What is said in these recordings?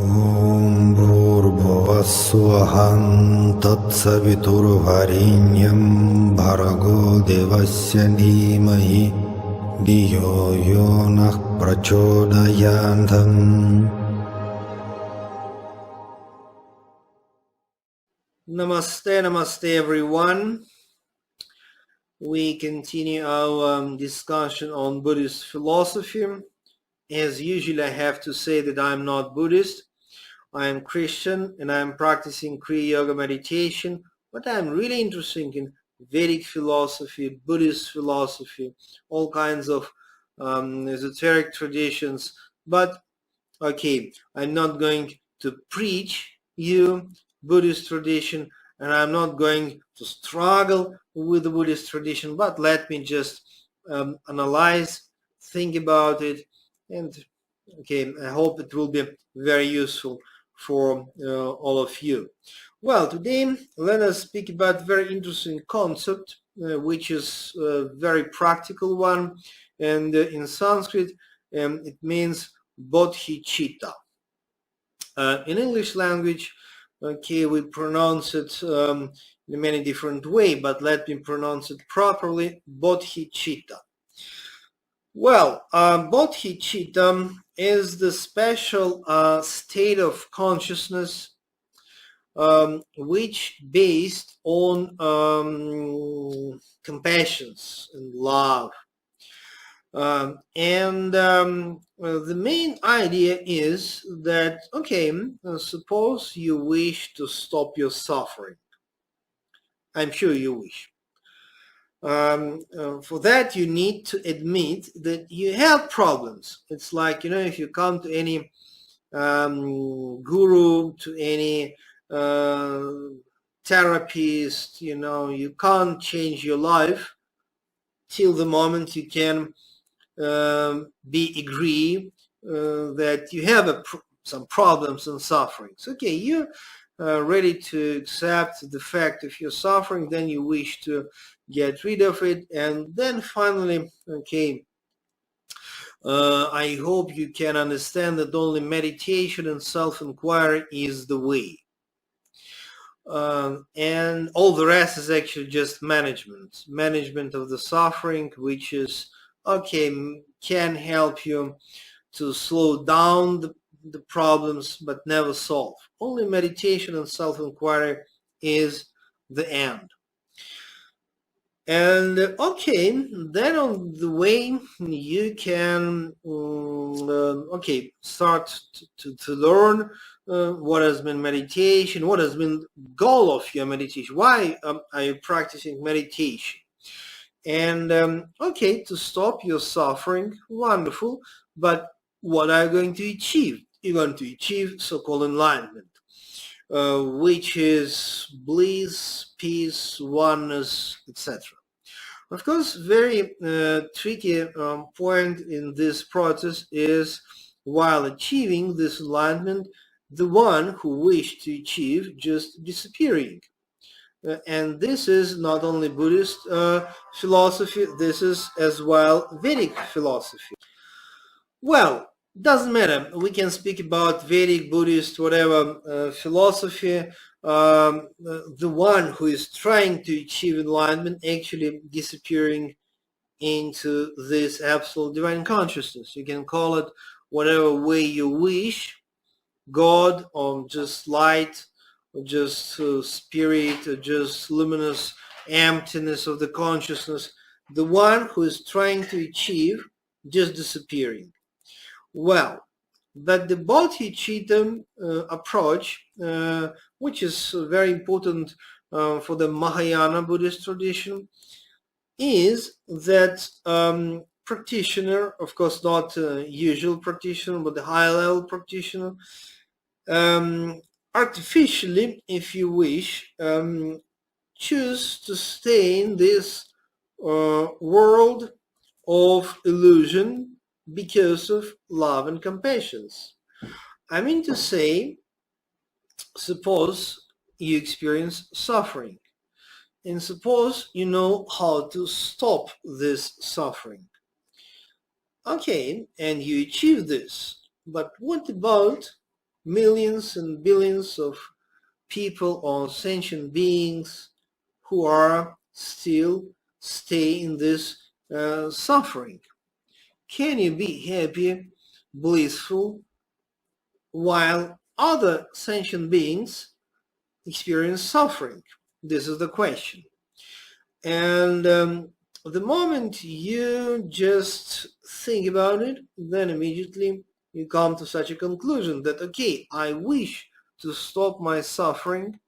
Om Bhurбhuvasvaham Tatsaviturvarenyam Bhargo Devasya Dhimahi Dhiyo Yonah Prachodayantam. Namaste, namaste everyone. We continue our discussion on Buddhist philosophy. As usual, I have to say that I'm not Buddhist. I am Christian and I'm practicing Kriya Yoga meditation, but I'm really interested in Vedic philosophy, Buddhist philosophy, all kinds of esoteric traditions. But okay, I'm not going to preach you Buddhist tradition, and I'm not going to struggle with the Buddhist tradition, but let me just analyze, think about it, and okay, I hope it will be very useful for all of you. Well, today let us speak about a very interesting concept, which is a very practical one, and in Sanskrit it means bodhicitta. In English language, okay, we pronounce it in many different ways, but let me pronounce it properly, bodhicitta. Well, bodhicitta is the special state of consciousness which based on compassion and love. The main idea is that, okay, suppose you wish to stop your suffering. I'm sure you wish. For that, you need to admit that you have problems. It's like, if you come to any guru, to any therapist, you can't change your life till the moment you can agree that you have some problems and sufferings. Okay, you're ready to accept the fact of your suffering, then you wish to get rid of it, and then finally, okay, I hope you can understand that only meditation and self-inquiry is the way. And all the rest is actually just management of the suffering, which is, okay, can help you to slow down the problems, but never solve. Only meditation and self-inquiry is the end. And okay, then on the way you can start to learn what has been meditation, what has been the goal of your meditation, why are you practicing meditation. And to stop your suffering, wonderful, but what are you going to achieve? You're going to achieve so-called enlightenment, which is bliss, peace, oneness, etc. Of course, very tricky point in this process is, while achieving this enlightenment, the one who wished to achieve just disappearing. And this is not only Buddhist philosophy, this is as well Vedic philosophy. Well, doesn't matter. We can speak about Vedic, Buddhist, whatever philosophy. The one who is trying to achieve enlightenment actually disappearing into this absolute divine consciousness. You can call it whatever way you wish, God, or just light, or just spirit, or just luminous emptiness of the consciousness. The one who is trying to achieve just disappearing. Well, but the bodhicitta approach, which is very important for the Mahayana Buddhist tradition, is that practitioner, of course not usual practitioner, but the high level practitioner, artificially, if you wish, choose to stay in this world of illusion because of love and compassion. I mean to say, suppose you experience suffering, and suppose you know how to stop this suffering. Okay, and you achieve this, but what about millions and billions of people or sentient beings who are still stay in this suffering. Can you be happy, blissful, while other sentient beings experience suffering? This is the question. And the moment you just think about it, then immediately you come to such a conclusion that, okay, I wish to stop my suffering,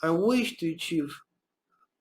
I wish to achieve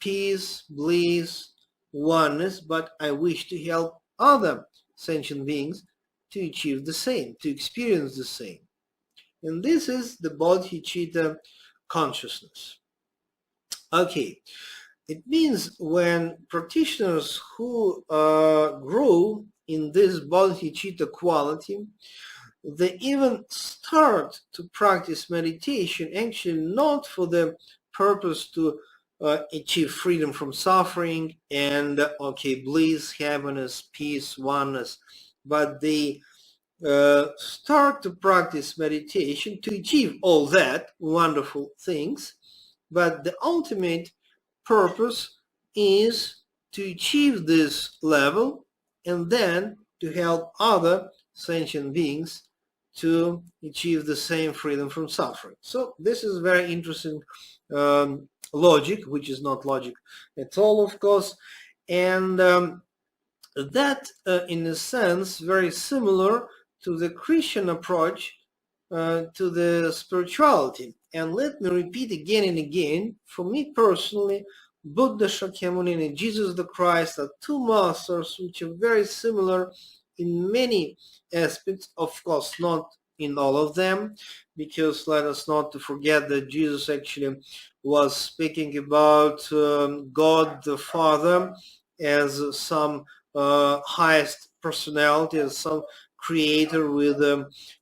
peace, bliss, oneness, but I wish to help other sentient beings to achieve the same, to experience the same. And this is the bodhicitta consciousness. Okay, it means when practitioners who grow in this bodhicitta quality, they even start to practice meditation actually not for the purpose to achieve freedom from suffering and bliss, happiness, peace, oneness, but they start to practice meditation to achieve all that wonderful things, but the ultimate purpose is to achieve this level and then to help other sentient beings to achieve the same freedom from suffering. So this is very interesting logic, which is not logic at all, of course, and that in a sense very similar to the Christian approach to the spirituality. And let me repeat again and again, for me personally, Buddha Shakyamuni and Jesus the Christ are two masters which are very similar in many aspects, of course not in all of them, because let us not forget that Jesus actually was speaking about God the Father as some highest personality, as some creator with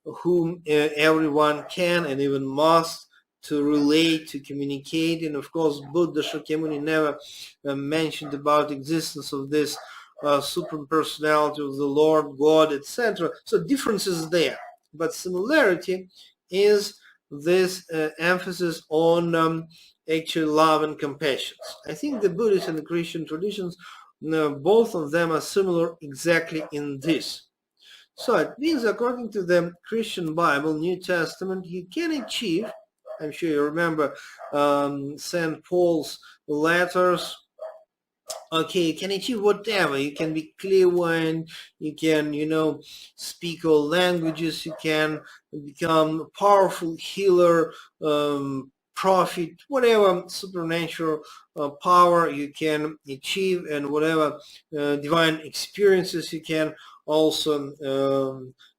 whom everyone can and even must to relate, to communicate. And of course, Buddha Shakyamuni never mentioned about existence of this supreme personality of the Lord, God, etc. So difference is there, but similarity is this emphasis on actual love and compassion. I think the Buddhist and the Christian traditions, both of them are similar exactly in this. So it means, according to the Christian Bible, New Testament, you can achieve, I'm sure you remember St. Paul's letters, okay, you can achieve whatever. You can be clairvoyant, you can, speak all languages, you can become a powerful healer, prophet, whatever supernatural power you can achieve, and whatever divine experiences you can also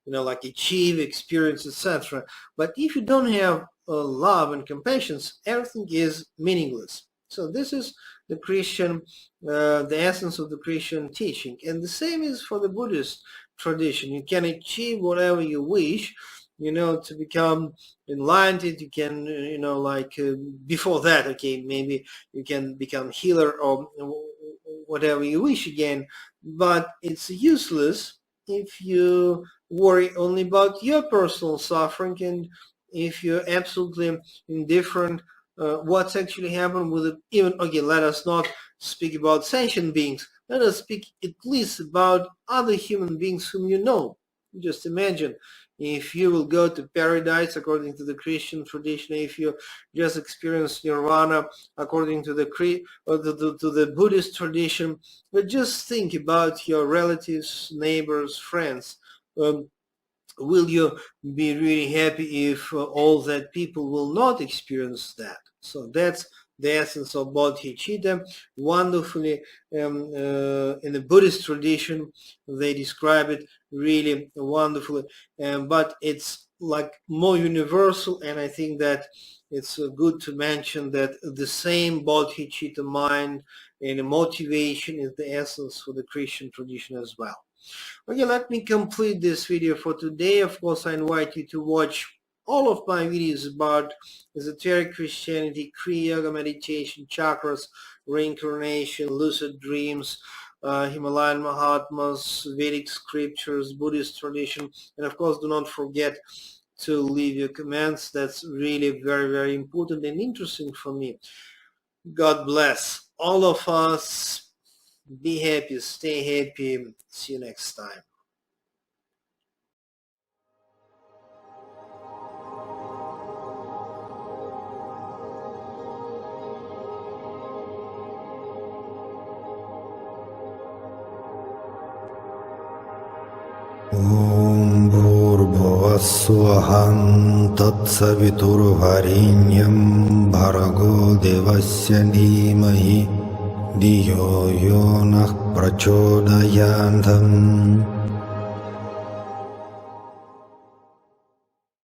like achieve, experience, etc. But if you don't have love and compassion, everything is meaningless. So this is the Christian, the essence of the Christian teaching. And the same is for the Buddhist tradition. You can achieve whatever you wish, to become enlightened. You can, before that, okay, maybe you can become healer or whatever you wish again, but it's useless if you worry only about your personal suffering, and if you're absolutely indifferent what's actually happened with it. Even, okay, let us not speak about sentient beings. Let us speak at least about other human beings whom you know. Just imagine if you will go to paradise according to the Christian tradition, if you just experience nirvana according to the to the Buddhist tradition, but just think about your relatives, neighbors, friends. Will you be really happy if all that people will not experience that? So that's the essence of bodhicitta. Wonderfully, in the Buddhist tradition, they describe it really wonderfully, but it's like more universal, and I think that it's good to mention that the same bodhicitta mind and motivation is the essence for the Christian tradition as well. Okay, let me complete this video for today. Of course, I invite you to watch all of my videos about esoteric Christianity, Kriya Yoga, meditation, chakras, reincarnation, lucid dreams, Himalayan Mahatmas, Vedic scriptures, Buddhist tradition, and of course, do not forget to leave your comments. That's really very, very important and interesting for me. God bless all of us. Be happy, stay happy. See you next time. Om Bhurбhuvah Tatsaviturvarenyam Bhargo Devasya Dhimahi Dhiyo Yo Nah Prachodayantam